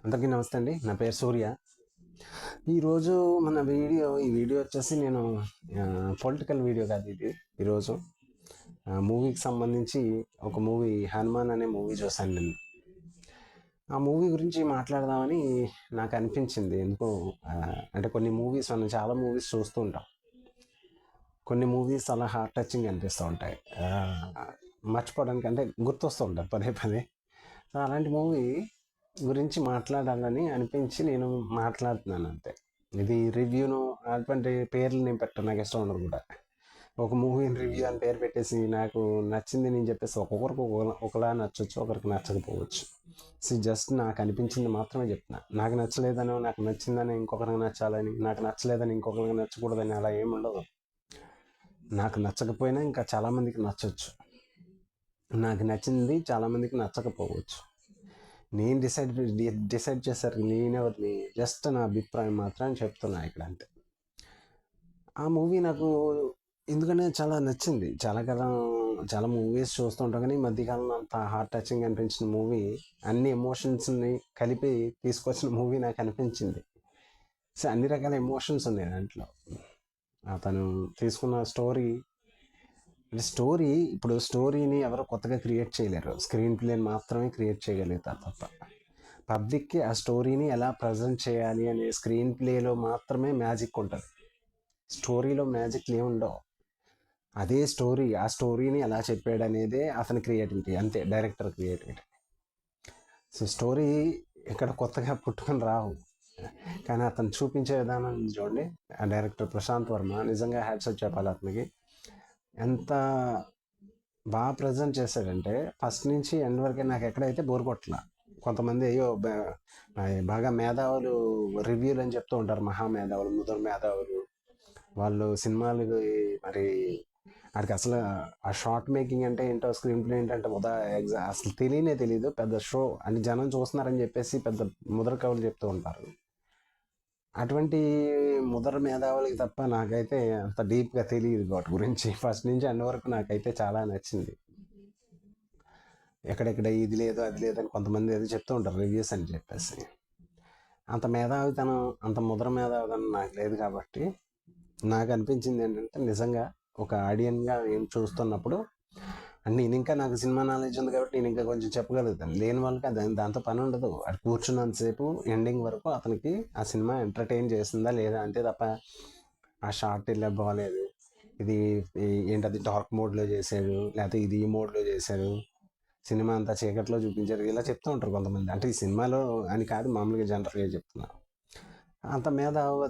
అందరికీ నమస్తే అండి. నా పేరు సూర్య. ఈరోజు ఈ వీడియో వచ్చేసి నేను పొలిటికల్ వీడియో కాదు ఇది. ఈరోజు మూవీకి సంబంధించి ఒక మూవీ 'హనుమాన్' అనే మూవీ చూశాను నేను. ఆ మూవీ గురించి మాట్లాడదామని నాకు అనిపించింది. ఎందుకో అంటే కొన్ని మూవీస్ మనం చాలా మూవీస్ చూస్తూ ఉంటాం. కొన్ని మూవీస్ అలా హార్ట్ టచింగ్ అనిపిస్తూ ఉంటాయి. మర్చిపోవడానికి అంటే గుర్తొస్తూ ఉంటాయి పదే పదే. సో అలాంటి మూవీ గురించి మాట్లాడాలని అనిపించి నేను మాట్లాడుతున్నాను అంతే. ఇది రివ్యూను అటువంటి పేర్లు నేను పెట్టను, నాకు ఇష్టం ఉండదు కూడా. ఒక మూవీని రివ్యూ అని పేరు పెట్టేసి నాకు నచ్చింది నేను చెప్పేసి ఒక్కొక్కరికి ఒకలా నచ్చవచ్చు, ఒకరికి నచ్చకపోవచ్చు. సో జస్ట్ నాకు అనిపించింది మాత్రమే చెప్తున్నా. నాకు నచ్చలేదనో నాకు నచ్చిందని ఇంకొకరికి నచ్చాలని, నాకు నచ్చలేదని ఇంకొకరికి నచ్చకూడదని అలా ఏమి ఉండదు. నాకు నచ్చకపోయినా ఇంకా చాలామందికి నచ్చవచ్చు, నాకు నచ్చింది చాలామందికి నచ్చకపోవచ్చు. నేను డిసైడ్ చేశారు నేనెవరిని, జస్ట్ నా అభిప్రాయం మాత్రం చెప్తున్నా ఇక్కడ అంతే. ఆ మూవీ నాకు ఎందుకంటే చాలా నచ్చింది. చాలా మూవీస్ చూస్తుంటాం కానీ ఈ మధ్యకాలంలో అంత హార్ట్ టచింగ్ అనిపించిన మూవీ, అన్ని ఎమోషన్స్ని కలిపి తీసుకొచ్చిన మూవీ నాకు అనిపించింది. సో అన్ని రకాల ఎమోషన్స్ ఉన్నాయి దాంట్లో. అతను తీసుకున్న స్టోరీని ఎవరో కొత్తగా క్రియేట్ చేయలేరు. స్క్రీన్ ప్లేని మాత్రమే క్రియేట్ చేయగలుగుతారు తప్ప పబ్లిక్కి ఆ స్టోరీని ఎలా ప్రజెంట్ చేయాలి అనే స్క్రీన్ ప్లేలో మాత్రమే మ్యాజిక్ ఉంటుంది. స్టోరీలో మ్యాజిక్లు ఏముండవు. అదే ఆ స్టోరీని ఎలా చెప్పాడు అనేదే అతని క్రియేటివిటీ, అంతే, డైరెక్టర్ క్రియేటివిటీ. సో స్టోరీ ఇక్కడ కొత్తగా పుట్టుకొని రావు, కానీ అతను చూపించే విధానం చూడండి. ఆ డైరెక్టర్ ప్రశాంత్ వర్మ నిజంగా హ్యాట్స్ చెప్పాలి అతనికి. ఎంత బాగా ప్రజెంట్ చేశాడంటే ఫస్ట్ నుంచి ఎండ్ వరకే నాకు ఎక్కడైతే బోర్ కొట్టలా. కొంతమంది అయ్యో బాగా మేధావులు రివ్యూలు అని చెప్తూ ఉంటారు, మహామేధావులు, ముదరు మేధావులు. వాళ్ళు సినిమాలు మరి వాడికి అసలు ఆ షార్ట్ మేకింగ్ అంటే ఏంటో, స్క్రీన్ ప్లే ఏంటంటే అసలు తెలియదు. పెద్ద షో అని జనం చూస్తున్నారని చెప్పేసి పెద్ద ముదర కవులు చెప్తూ ఉంటారు. అటువంటి ముదర మేధావులకి తప్ప నాకైతే అంత డీప్గా తెలియదు వాటి గురించి. ఫస్ట్ నుంచి ఎండ్ వరకు నాకైతే చాలా నచ్చింది. ఎక్కడెక్కడ ఇది లేదు అది లేదని కొంతమంది ఏదో చెప్తూ ఉంటారు రివ్యూస్ అని చెప్పేసి. అంత మేధావితనం, అంత ముద్ర మేధావితనం నాకు లేదు. కాబట్టి నాకు అనిపించింది ఏంటంటే, నిజంగా ఒక ఆడియన్గా నేను చూస్తున్నప్పుడు నేను ఇంకా నాకు సినిమా నాలెడ్జ్ ఉంది కాబట్టి నేను ఇంకా కొంచెం చెప్పగలుగుతాను. లేని వాళ్ళకి దాంతో పని ఉండదు. అది కూర్చున్నంతసేపు ఎండింగ్ వరకు అతనికి ఆ సినిమా ఎంటర్టైన్ చేసిందా లేదా అంతే తప్ప ఆ షార్ట్ ఇలా బాగాలేదు, ఇది ఏంటది డార్క్ మోడ్లో చేశాడు, లేకపోతే ఇది ఈ మోడ్లో చేశాడు, సినిమా అంతా చీకట్లో చూపించారు, ఇలా చెప్తూ ఉంటారు కొంతమంది. అంటే ఈ సినిమాలో అని కాదు, మామూలుగా జనరల్గా చెప్తున్నారు. అంత మేధావి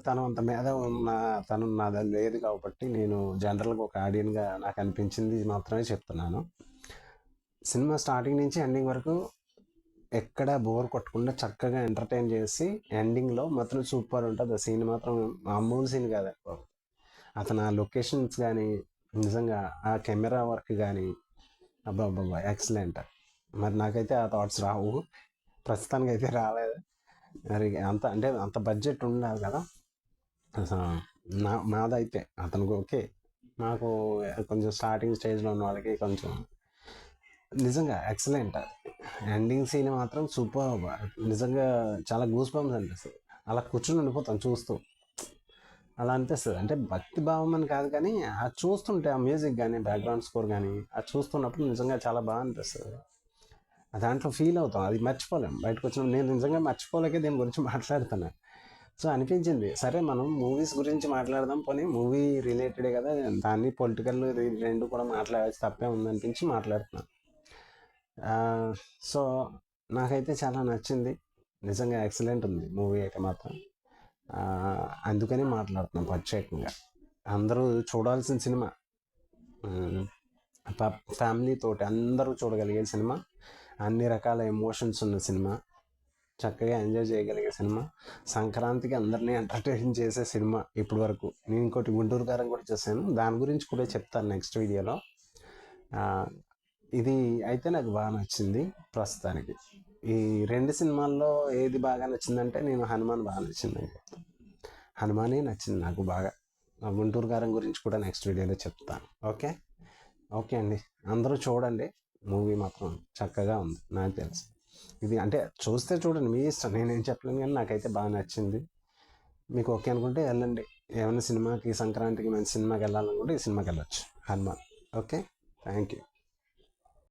తను నా దగ్గర లేదు కాబట్టి నేను జనరల్గా ఒక ఆడియన్గా నాకు అనిపించింది మాత్రమే చెప్తున్నాను. సినిమా స్టార్టింగ్ నుంచి ఎండింగ్ వరకు ఎక్కడ బోర్ కొట్టకుండా చక్కగా ఎంటర్టైన్ చేసి ఎండింగ్లో మాత్రం సూపర్ ఉంటుంది. ఆ సీన్ మాత్రం మామూలు సీన్ కాదు. అతను ఆ లొకేషన్స్ కానీ, నిజంగా ఆ కెమెరా వర్క్ కానీ, అబ్బా ఎక్సలెంట్. మరి నాకైతే ఆ థాట్స్ రావు, ప్రస్తుతానికి అయితే రాలేదు. మరి అంత బడ్జెట్ ఉండాలి కదా. మాదైతే అతనికి ఓకే, నాకు కొంచెం స్టార్టింగ్ స్టేజ్లో ఉన్న వాళ్ళకి కొంచెం నిజంగా ఎక్సలెంట్. ఎండింగ్ సీన్ మాత్రం సూపర్. నిజంగా చాలా గూస్ బంప్స్ అనిపిస్తుంది. అలా కూర్చుని ఉండిపోతాం చూస్తూ, అలా అనిపిస్తుంది. అంటే భక్తి భావం అని కాదు కానీ అది చూస్తుంటే ఆ మ్యూజిక్ కానీ, బ్యాక్గ్రౌండ్ స్కోర్ కానీ అది చూస్తున్నప్పుడు నిజంగా చాలా బాగా అనిపిస్తుంది. దాంట్లో ఫీల్ అవుతాం, అది మర్చిపోలేం. బయటకు వచ్చిన నేను నిజంగా మర్చిపోలేకే దీని గురించి మాట్లాడుతున్నాను. సో అనిపించింది, సరే మనం మూవీస్ గురించి మాట్లాడదాం, పోనీ మూవీ రిలేటెడే కదా, దాన్ని పొలిటికల్ రెండు కూడా మాట్లాడాల్సి తప్పే ఉందనిపించి మాట్లాడుతున్నాను. సో నాకైతే చాలా నచ్చింది, నిజంగా ఎక్సలెంట్ ఉంది మూవీ అయితే మాత్రం. అందుకని మాట్లాడుతున్నాం ప్రత్యేకంగా. అందరూ చూడాల్సిన సినిమా, ఫ్యామిలీతోటి అందరూ చూడగలిగే సినిమా, అన్ని రకాల ఎమోషన్స్ ఉన్న సినిమా, చక్కగా ఎంజాయ్ చేయగలిగే సినిమా, సంక్రాంతికి అందరినీ ఎంటర్టైన్ చేసే సినిమా ఇప్పటి వరకు. నేను ఇంకోటి గుంటూరు కారం కూడా చేశాను, దాని గురించి కూడా చెప్తాను నెక్స్ట్ వీడియోలో. ఇది అయితే నాకు బాగా నచ్చింది ప్రస్తుతానికి. ఈ రెండు సినిమాల్లో ఏది బాగా నచ్చిందంటే నేను హనుమాన్ బాగా నచ్చిందని చెప్తాను. హనుమానే నచ్చింది నాకు బాగా. గుంటూరు కారం గురించి కూడా నెక్స్ట్ వీడియోలో చెప్తాను. ఓకే అండి, అందరూ చూడండి. మూవీ మాత్రం చక్కగా ఉంది నాకు తెలుసు. ఇది అంటే చూస్తే చూడండి, మీ ఇష్టం, నేనేం చెప్పలేను, కానీ నాకైతే బాగా నచ్చింది. మీకు ఓకే అనుకుంటే వెళ్ళండి. ఏమైనా సినిమాకి, సంక్రాంతికి మంచి సినిమాకి వెళ్ళాలనుకుంటే ఈ సినిమాకి వెళ్ళొచ్చు, హనుమాన్. Okay, thank you.